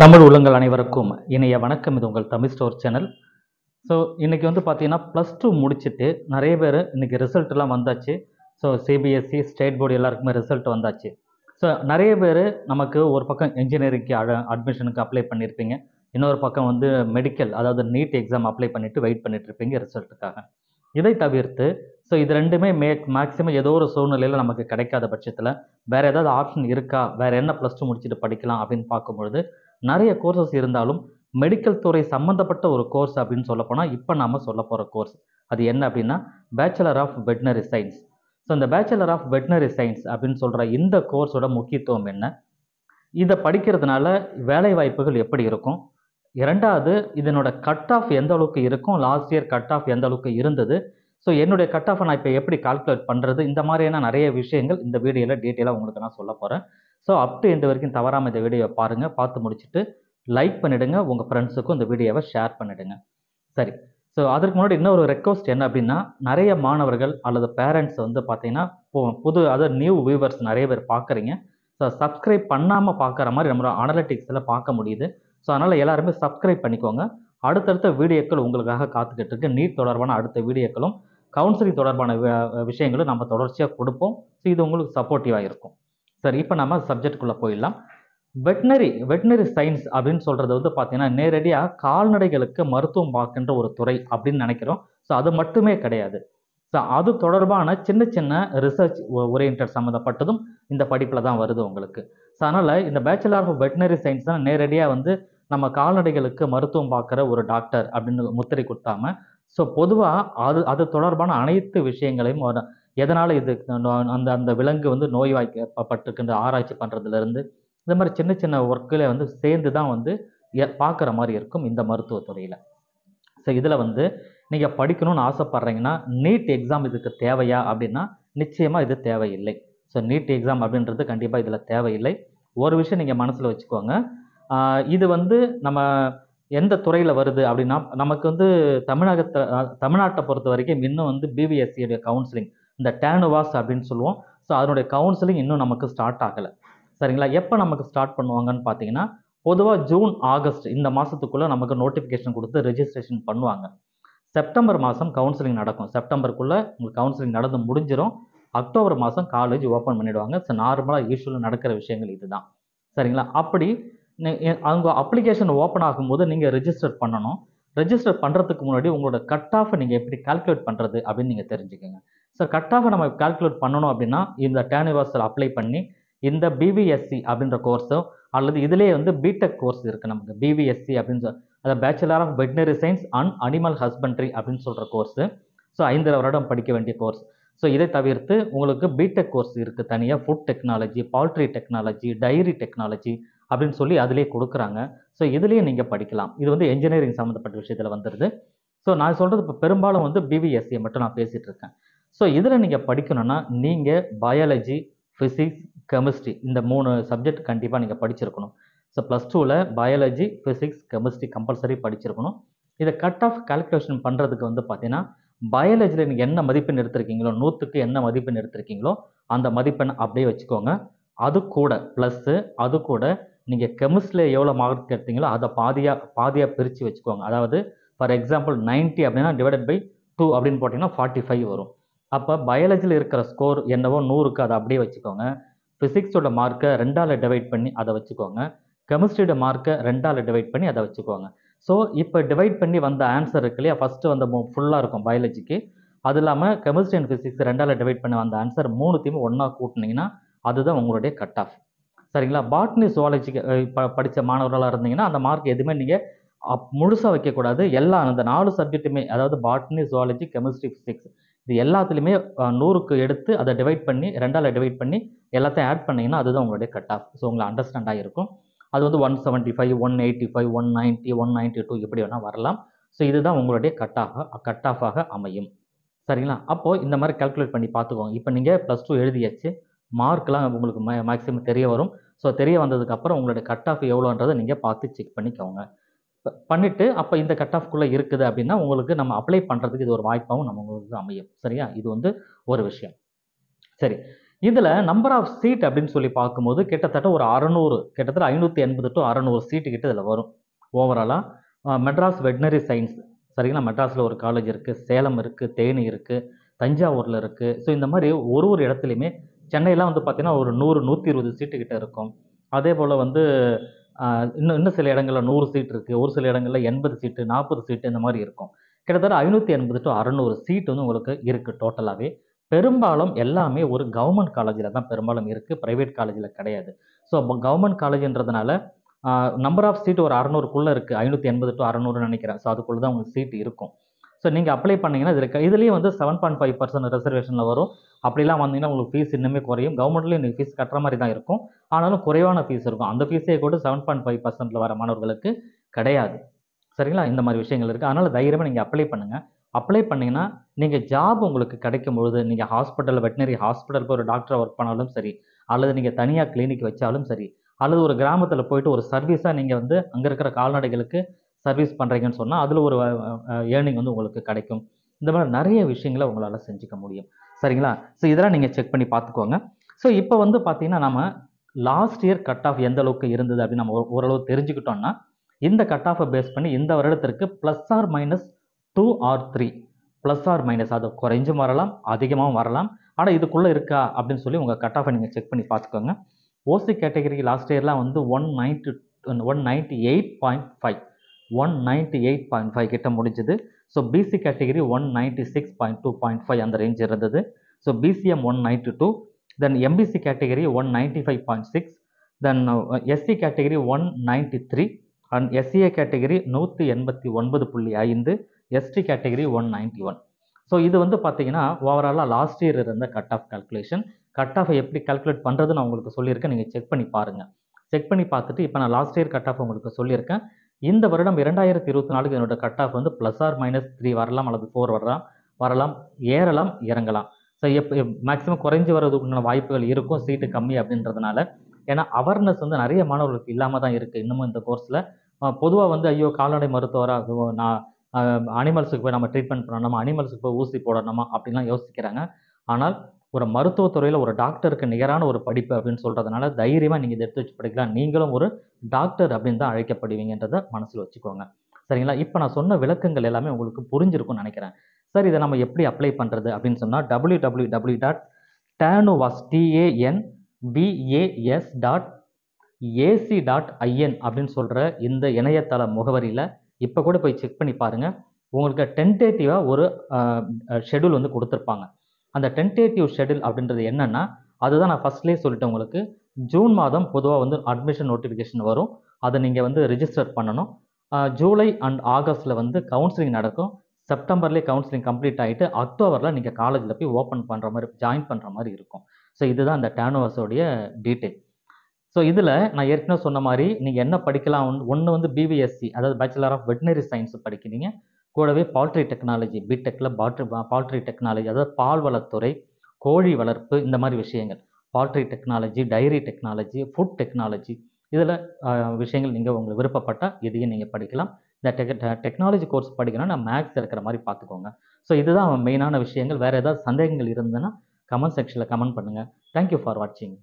தமிழ் உள்ளங்கள் அனைவருக்கும் இணைய வணக்கம். இது உங்கள் தமிழ் ஸ்டோர் சேனல். ஸோ இன்றைக்கி வந்து பார்த்தீங்கன்னா +2 முடிச்சுட்டு நிறைய பேர் இன்றைக்கி ரிசல்ட்லாம் வந்தாச்சு. ஸோ சிபிஎஸ்சி ஸ்டேட் போர்டு எல்லாருக்குமே ரிசல்ட் வந்தாச்சு. ஸோ நிறைய பேர் நமக்கு ஒரு பக்கம் இன்ஜினியரிங்க்கு அட்மிஷனுக்கு அப்ளை பண்ணியிருப்பீங்க, இன்னொரு பக்கம் வந்து மெடிக்கல் அதாவது நீட் எக்ஸாம் அப்ளை பண்ணிவிட்டு வெயிட் பண்ணிட்டுருப்பீங்க ரிசல்ட்டுக்காக. இதை தவிர்த்து ஸோ இது ரெண்டுமே மேக்ஸிமம் ஏதோ ஒரு சூழ்நிலையில் நமக்கு கிடைக்காத பட்சத்தில் வேறு ஏதாவது ஆப்ஷன் இருக்கா, வேறு என்ன +2 முடிச்சுட்டு படிக்கலாம் அப்படின்னு பார்க்கும்பொழுது நிறைய கோர்சஸ் இருந்தாலும் மெடிக்கல் துறை சம்மந்தப்பட்ட ஒரு கோர்ஸ் அப்படின்னு சொல்லப்போனால் இப்போ நாம் சொல்ல போகிற கோர்ஸ் அது என்ன அப்படின்னா bachelor of veterinary science. So இந்த பேச்சுலர் ஆஃப் வெட்டினரி சயின்ஸ் அப்படின்னு சொல்கிற இந்த கோர்ஸோட முக்கியத்துவம் என்ன, இதை படிக்கிறதுனால வேலை வாய்ப்புகள் எப்படி இருக்கும், இரண்டாவது இதனோட கட் ஆஃப் எந்த அளவுக்கு இருக்கும், லாஸ்ட் இயர் கட் ஆஃப் எந்த அளவுக்கு இருந்தது, ஸோ என்னுடைய கட் ஆஃபை நான் இப்போ எப்படி கால்குலேட் பண்ணுறது, இந்த மாதிரியான நிறைய விஷயங்கள் இந்த வீடியோவில் டீட்டெயிலாக உங்களுக்கு நான் சொல்ல போகிறேன். ஸோ அப் டு எண்ட் வரைக்கும் தவறாமல் இந்த வீடியோவை பாருங்கள், பார்த்து முடிச்சுட்டு லைக் பண்ணிவிடுங்க, உங்கள் ஃப்ரெண்ட்ஸுக்கும் இந்த வீடியோவை ஷேர் பண்ணிவிடுங்க. சரி, ஸோ அதற்கு முன்னாடி இன்னொரு ரெக்வஸ்ட் என்ன அப்படின்னா, நிறைய மாணவர்கள் அல்லது பேரண்ட்ஸ் வந்து பார்த்தீங்கன்னா அதாவது நியூ வியூவர்ஸ் நிறைய பேர் பார்க்குறீங்க. ஸோ சப்ஸ்கிரைப் பண்ணாமல் பார்க்குற மாதிரி நம்மளோட அனலிட்டிக்ஸில் பார்க்க முடியுது. ஸோ அதனால் எல்லாருமே சப்ஸ்கிரைப் பண்ணிக்கோங்க. அடுத்தடுத்த வீடியோக்கள் உங்களுக்காக காத்துக்கிட்டு இருக்கு. நீட் தொடர்பான அடுத்த வீடியோக்களும் கவுன்சிலிங் தொடர்பான விஷயங்களும் நம்ம தொடர்ச்சியாக கொடுப்போம். ஸோ இது உங்களுக்கு சப்போர்ட்டிவாக இருக்கும். சரி, இப்போ நம்ம சப்ஜெக்டுக்குள்ளே போயிடலாம். வெட்டினரி சயின்ஸ் அப்படின்னு சொல்கிறது வந்து பார்த்தீங்கன்னா நேரடியாக கால்நடைகளுக்கு மருத்துவம் பார்க்கின்ற ஒரு துறை அப்படின்னு நினைக்கிறோம். ஸோ அது மட்டுமே கிடையாது. ஸோ அது தொடர்பான சின்ன சின்ன ரிசர்ச் ஓரியன்ட் சம்மந்தப்பட்டதும் இந்த படிப்பில் தான் வருது உங்களுக்கு. ஸோ அதனால் இந்த பேச்சுலர் ஆஃப் வெட்டினரி சயின்ஸ் தான் நேரடியாக வந்து நம்ம கால்நடைகளுக்கு மருத்துவம் பார்க்குற ஒரு டாக்டர் அப்படின்னு முத்திரை கொடுத்தாம, ஸோ பொதுவாக அது தொடர்பான அனைத்து விஷயங்களையும் எதனால் இது அந்த அந்த விலங்கு வந்து நோய்வாய்ப்பட்டிருக்கின்ற ஆராய்ச்சி பண்ணுறதுலேருந்து இந்த மாதிரி சின்ன சின்ன ஒர்க்கில் வந்து சேர்ந்து தான் வந்து பார்க்குற மாதிரி இருக்கும் இந்த மருத்துவத்துறையில். ஸோ இதில் வந்து நீங்கள் படிக்கணும்னு ஆசைப்பட்றீங்கன்னா நீட் எக்ஸாம் இதுக்கு தேவையா அப்படின்னா நிச்சயமாக இது தேவையில்லை. ஸோ நீட் எக்ஸாம் அப்படின்றது கண்டிப்பாக இதில் தேவையில்லை. ஒரு விஷயம் நீங்கள் மனசில் வச்சுக்கோங்க, இது வந்து நம்ம எந்த துறையில் வருது அப்படின்னா நமக்கு வந்து தமிழ்நாட்டை பொறுத்த வரைக்கும் இன்னும் வந்து பிபிஎஸ்சியுடைய கவுன்சிலிங் இந்த டேனுவாஸ் அப்படின்னு சொல்லுவோம். ஸோ அதனுடைய கவுன்சிலிங் இன்னும் நமக்கு ஸ்டார்ட் ஆகலை. சரிங்களா? எப்போ நமக்கு ஸ்டார்ட் பண்ணுவாங்கன்னு பார்த்தீங்கன்னா பொதுவாக ஜூன் ஆகஸ்ட் இந்த மாதத்துக்குள்ளே நமக்கு நோட்டிஃபிகேஷன் கொடுத்து ரெஜிஸ்ட்ரேஷன் பண்ணுவாங்க. செப்டம்பர் மாதம் கவுன்சிலிங் நடக்கும். செப்டம்பருக்குள்ளே உங்களுக்கு கவுன்சிலிங் நடந்து முடிஞ்சிடும். அக்டோபர் மாதம் காலேஜ் ஓப்பன் பண்ணிவிடுவாங்க. ஸோ நார்மலாக யூஸ்வலாக நடக்கிற விஷயங்கள் இதுதான். சரிங்களா? அப்படி அவங்க அப்ளிகேஷன் ஓப்பன் ஆகும்போது நீங்கள் ரெஜிஸ்டர் பண்ணணும். ரெஜிஸ்டர் பண்ணுறதுக்கு முன்னாடி உங்களோட கட் ஆஃபை நீங்கள் எப்படி கால்குலேட் பண்ணுறது அப்படின்னு நீங்கள் தெரிஞ்சுக்கோங்க. ஸோ கட் ஆஃபை நம்ம கால்குலேட் பண்ணணும் அப்படின்னா இந்த டேனிவர்ஸில் அப்ளை பண்ணி இந்த பிபிஎஸ்சி அப்படின்ற கோர்ஸோ அல்லது இதிலேயே வந்து பிடெக் கோர்ஸ் இருக்குது நமக்கு. பிபிஎஸ்சி அப்படின்னு அதை bachelor of veterinary science and animal husbandry அப்படின்னு சொல்கிற கோர்ஸு. ஸோ 5 வருடம் படிக்க வேண்டிய கோர்ஸ். ஸோ இதை தவிர்த்து உங்களுக்கு பிடெக் கோர்ஸ் இருக்குது தனியாக. Food technology, poultry technology, dairy technology அப்படின்னு சொல்லி அதிலே கொடுக்குறாங்க. ஸோ இதுலேயே நீங்கள் படிக்கலாம். இது வந்து என்ஜினியரிங் சம்மந்தப்பட்ட விஷயத்தில் வந்துடுது. ஸோ நான் சொல்கிறது இப்போ பெரும்பாலும் வந்து பிபிஎஸ்சியை மட்டும் நான் பேசிகிட்டு இருக்கேன். ஸோ இதில் நீங்கள் படிக்கணும்னா நீங்கள் பயாலஜி, ஃபிசிக்ஸ், கெமிஸ்ட்ரி இந்த 3 சப்ஜெக்ட் கண்டிப்பாக நீங்கள் படிச்சிருக்கணும். ஸோ +2ல் பயாலஜி, ஃபிசிக்ஸ், கெமிஸ்ட்ரி கம்பல்சரி படிச்சிருக்கணும். இதை கட் ஆஃப் கால்குலேஷன் பண்ணுறதுக்கு வந்து பார்த்தீங்கன்னா பயாலஜியில் நீங்கள் என்ன மதிப்பெண் எடுத்திருக்கீங்களோ 100க்கு என்ன மதிப்பெண் எடுத்திருக்கீங்களோ அந்த மதிப்பெண் அப்படியே வச்சுக்கோங்க. அது கூட ப்ளஸ்ஸு அது கூட நீங்கள் கெமிஸ்ட்ரியில் எவ்வளோ மார்க் எடுத்தீங்களோ அதை பாதியாக பிரித்து வச்சுக்கோங்க. அதாவது ஃபார் எக்ஸாம்பிள் 90 அப்படின்னா டிவைடட் பை 2 அப்படின்னு போட்டிங்கன்னா 45 வரும். அப்போ பயாலஜியில் இருக்கிற ஸ்கோர் என்னவோ 100க்கு அதை அப்படியே வச்சுக்கோங்க. ஃபிசிக்ஸோட மார்க்கை 2ஆல் டிவைட் பண்ணி அதை வச்சுக்கோங்க. கெமிஸ்ட்ரியோட மார்க்கை 2ஆல் டிவைட் பண்ணி அதை வச்சுக்கோங்க. ஸோ இப்போ டிவைட் பண்ணி வந்த ஆன்சர் இருக்கு இல்லையா, ஃபஸ்ட்டு வந்த ஃபுல்லாக இருக்கும் பயாலஜிக்கு. அது இல்லாமல் கெமிஸ்ட்ரி அண்ட் ஃபிசிக்ஸ் 2ஆல் டிவைட் பண்ணி வந்த ஆன்சர் 3த்தையும் ஒன்றா கூட்டினீங்கன்னா அதுதான் உங்களுடைய கட் ஆஃப். சரிங்களா? பாட்னி ஜுவாலஜிக்கு படித்த மாணவர்களாக இருந்தீங்கன்னா அந்த மார்க் எதுவுமே நீங்கள் முழுசாக வைக்கக்கூடாது. அந்த 4 சப்ஜெக்ட்டுமே அதாவது பாட்னி, ஜுவாலஜி, கெமிஸ்ட்ரி, ஃபிசிக்ஸ் இது எல்லாத்துலேயுமே 100க்கு எடுத்து அதை டிவைட் பண்ணி 2ஆல் டிவைட் பண்ணி எல்லாத்தையும் ஆட் பண்ணிங்கன்னா அதுதான் உங்களுடைய கட் ஆஃப். ஸோ உங்களுக்கு அண்டர்ஸ்டாண்ட் ஆகிருக்கும். அது வந்து 175, 185, 190, 192 எப்படி வேணால் வரலாம். ஸோ இதுதான் உங்களுடைய கட் ஆஃபாக அமையும். சரிங்களா? அப்போது இந்த மாதிரி கால்குலேட் பண்ணி பார்த்துக்கோங்க. இப்போ நீங்கள் +2 எழுதியாச்சு, மார்க்லாம் உங்களுக்கு மேக்ஸிமம் தெரிய வரும். ஸோ தெரிய வந்ததுக்கப்புறம் உங்களுடைய கட் ஆஃப் எவ்வளோன்றதை நீங்கள் பார்த்து செக் பண்ணிக்கோங்க. பண்ணிவிட்டு அப்போ இந்த கட் ஆஃப்குள்ளே இருக்குது அப்படின்னா உங்களுக்கு நம்ம அப்ளை பண்ணுறதுக்கு இது ஒரு வாய்ப்பாகவும் உங்களுக்கு அமையும். சரியா? இது வந்து ஒரு விஷயம். சரி, இதில் நம்பர் ஆஃப் சீட் அப்படின்னு சொல்லி பார்க்கும்போது கிட்டத்தட்ட ஒரு 600, கிட்டத்தட்ட 580 to 600 சீட்டு கிட்ட இதில் வரும் ஓவராலாக. மெட்ராஸ் வெட்னரி சயின்ஸ், சரிங்களா, மெட்ராஸில் ஒரு காலேஜ் இருக்குது, சேலம் இருக்குது, தேனி இருக்குது, தஞ்சாவூரில் இருக்குது. ஸோ இந்த மாதிரி ஒரு ஒரு இடத்துலையுமே, சென்னையெல்லாம் வந்து பார்த்திங்கன்னா ஒரு 100, 120 சீட்டு கிட்ட இருக்கும். அதே போல் வந்து இன்னும் இன்னும் சில இடங்களில் 100 சீட் இருக்குது, ஒரு சில இடங்களில் 80 சீட்டு, 40 சீட்டு இந்த மாதிரி இருக்கும். கிட்டத்தட்ட 580 to 600 சீட் வந்து உங்களுக்கு இருக்குது டோட்டலாகவே. பெரும்பாலும் எல்லாமே ஒரு கவர்மெண்ட் காலேஜில் தான் பெரும்பாலும் இருக்குது, ப்ரைவேட் காலேஜில் கிடையாது. ஸோ கவர்மெண்ட் காலேஜ்ன்றதுனால நம்பர் ஆஃப் சீட் ஒரு 600க்குள்ளே இருக்குது, 580 to 600 நினைக்கிறேன். ஸோ அதுக்குள்ளே தான் உங்களுக்கு சீட் இருக்கும். ஸோ நீங்கள் அப்ளை பண்ணிங்கன்னா இதுலேயும் வந்து 7.5% ரிசர்வேஷனில் வரும். அப்படிலாம் வந்தீங்கன்னா உங்களுக்கு ஃபீஸ் இன்னுமே குறையும். கவர்மெண்ட்லேயும் நீங்கள் ஃபீஸ் கட்டுற மாதிரி தான் இருக்கும், ஆனாலும் குறைவான ஃபீஸ் இருக்கும். அந்த ஃபீஸே கூட 7.5%ல் வர மாணவர்களுக்கு கிடையாது, சரிங்களா. இந்த மாதிரி விஷயங்கள் இருக்குது. அதனால் தைரியமாக நீங்கள் அப்ளை பண்ணுங்கள். அப்ளை பண்ணிங்கன்னா நீங்கள் ஜாப் உங்களுக்கு கிடைக்கும் பொழுது, நீங்கள் ஹாஸ்பிட்டல், வெட்டினரி ஹாஸ்பிட்டல் போய் ஒரு டாக்டராக ஒர்க் பண்ணாலும் சரி, அல்லது நீங்கள் தனியாக கிளினிக் வச்சாலும் சரி, அல்லது ஒரு கிராமத்தில் போயிட்டு ஒரு சர்வீஸாக நீங்கள் வந்து அங்கே இருக்கிற கால்நடைகளுக்கு சர்வீஸ் பண்ணுறீங்கன்னு சொன்னால் அதில் ஒரு ஏர்னிங் வந்து உங்களுக்கு கிடைக்கும். இந்த மாதிரி நிறைய விஷயங்களை உங்களால் செஞ்சுக்க முடியும், சரிங்களா. ஸோ இதெல்லாம் நீங்கள் செக் பண்ணி பார்த்துக்கோங்க. ஸோ இப்போ வந்து பார்த்தீங்கன்னா நம்ம லாஸ்ட் இயர் கட் ஆஃப் எந்த அளவுக்கு இருந்தது அப்படின்னு நம்ம ஓரளவு தெரிஞ்சுக்கிட்டோம்னா, இந்த கட் ஆஃபை பேஸ் பண்ணி இந்த வருடத்திற்கு +or-2 or 3, +or- அது குறைஞ்சும் வரலாம், அதிகமாகவும் வரலாம். ஆனால் இதுக்குள்ளே இருக்கா அப்படின்னு சொல்லி உங்கள் கட் ஆஃபை நீங்கள் செக் பண்ணி பார்த்துக்கோங்க. ஓசி கேட்டகரிக்கு லாஸ்ட் இயர்லாம் வந்து 198.5, 198.5 கிட்ட முடிஞ்சது. ஸோ பிசி கேட்டகரி 196.2.5 அந்த ரேஞ்ச் இருந்தது. So BCM 192, then MBC category 195.6, then SC category 193, and SCA category 189.5, ST category 191. So இது வந்து பார்த்தீங்கன்னா ஓவராலாக லாஸ்ட் இயர் இருந்த கட் ஆஃப் கால்குலேஷன். கட் ஆஃபை எப்படி கால்குலேட் பண்ணுறது நான் உங்களுக்கு சொல்லியிருக்கேன், நீங்கள் செக் பண்ணி பாருங்கள். செக் பண்ணி பார்த்துட்டு இப்போ நான் லாஸ்ட் இயர் கட் ஆஃப் உங்களுக்கு சொல்லியிருக்கேன். இந்த வருடம் 2024க்கு என்னோட கட் ஆஃப் வந்து +or-3 வரலாம், அல்லது 4 வரலாம், ஏறலாம், இறங்கலாம். ஸோ மேக்ஸிமம் குறைஞ்சி வர்றதுக்குண்டான வாய்ப்புகள் இருக்கும் சீட்டு கம்மி அப்படின்றதுனால. ஏன்னா அவேர்னஸ் வந்து நிறைய மாணவர்களுக்கு இல்லாமல் தான் இருக்குது இன்னமும் இந்த கோர்ஸில். பொதுவாக வந்து ஐயோ கால்நடை மருத்துவராக நான் அனிமல்ஸுக்கு போய் நம்ம ட்ரீட்மெண்ட் பண்ணணுமா, அனிமல்ஸுக்கு போய் ஊசி போடணுமா அப்படின்லாம் யோசிக்கிறாங்க. ஆனால் ஒரு மருத்துவத்துறையில் ஒரு டாக்டருக்கு நிகரான ஒரு படிப்பு அப்படின்னு சொல்கிறதுனால தைரியமாக நீங்கள் இதை எடுத்து வச்சு படிக்கலாம். நீங்களும் ஒரு டாக்டர் அப்படின்னு தான் அழைக்கப்படுவீங்கன்றதை மனசில் வச்சுக்கோங்க, சரிங்களா. இப்போ நான் சொன்ன விளக்கங்கள் எல்லாமே உங்களுக்கு புரிஞ்சிருக்கும்னு நினைக்கிறேன். சார் இதை நம்ம எப்படி அப்ளை பண்ணுறது அப்படின்னு சொன்னால் www.tanuvas.ac.in அப்படின்னு சொல்கிற இந்த இணையதள முகவரியில் இப்போ கூட போய் செக் பண்ணி பாருங்கள். உங்களுக்கு டென்டேட்டிவாக ஒரு ஷெடியூல் வந்து கொடுத்துருப்பாங்க. அந்த டென்டேட்டிவ் ஷெடியூல் அப்படின்றது என்னென்னா, அதுதான் நான் ஃபஸ்ட்லேயே சொல்லிட்டேன் உங்களுக்கு. ஜூன் மாதம் பொதுவாக வந்து அட்மிஷன் நோட்டிஃபிகேஷன் வரும், அதை நீங்கள் வந்து ரிஜிஸ்டர் பண்ணணும். ஜூலை அண்ட் ஆகஸ்ட்டில் வந்து கவுன்சிலிங் நடக்கும். செப்டம்பர்லேயே கவுன்சிலிங் கம்ப்ளீட் ஆகிட்டு அக்டோபரில் நீங்கள் காலேஜில் போய் ஓப்பன் பண்ணுற மாதிரி, ஜாயின் பண்ணுற மாதிரி இருக்கும். ஸோ இதுதான் அந்த டானுவஸோடைய டீட்டெயில். ஸோ இதில் நான் ஏற்கனவே சொன்ன மாதிரி நீங்கள் என்ன படிக்கலாம், ஒன்று வந்து பிவிஎஸ்சி, அதாவது பேச்சுலர் ஆஃப் வெட்டினரி சயின்ஸ் படிக்கிறீங்க. கூடவே பால்ட்ரி டெக்னாலஜி, பிடெக்கில் பால்ட்ரி டெக்னாலஜி, அதாவது பால் வளத்துறை, கோழி வளர்ப்பு, இந்த மாதிரி விஷயங்கள், poultry technology, dairy technology, food technology, இதில் விஷயங்கள் நீங்கள் உங்களுக்கு விருப்பப்பட்டால் இதையும் நீங்கள் படிக்கலாம். இந்த டெக்னாலஜி கோர்ஸ் படிக்கணும்னா மேக்ஸ் இருக்கிற மாதிரி பார்த்துக்கோங்க. ஸோ இதுதான் மெயினான விஷயங்கள். வேறு ஏதாவது சந்தேகங்கள் இருந்ததுன்னா கமெண்ட் செக்ஷனில் கமெண்ட் பண்ணுங்கள். தேங்க்யூ ஃபார் வாட்சிங்.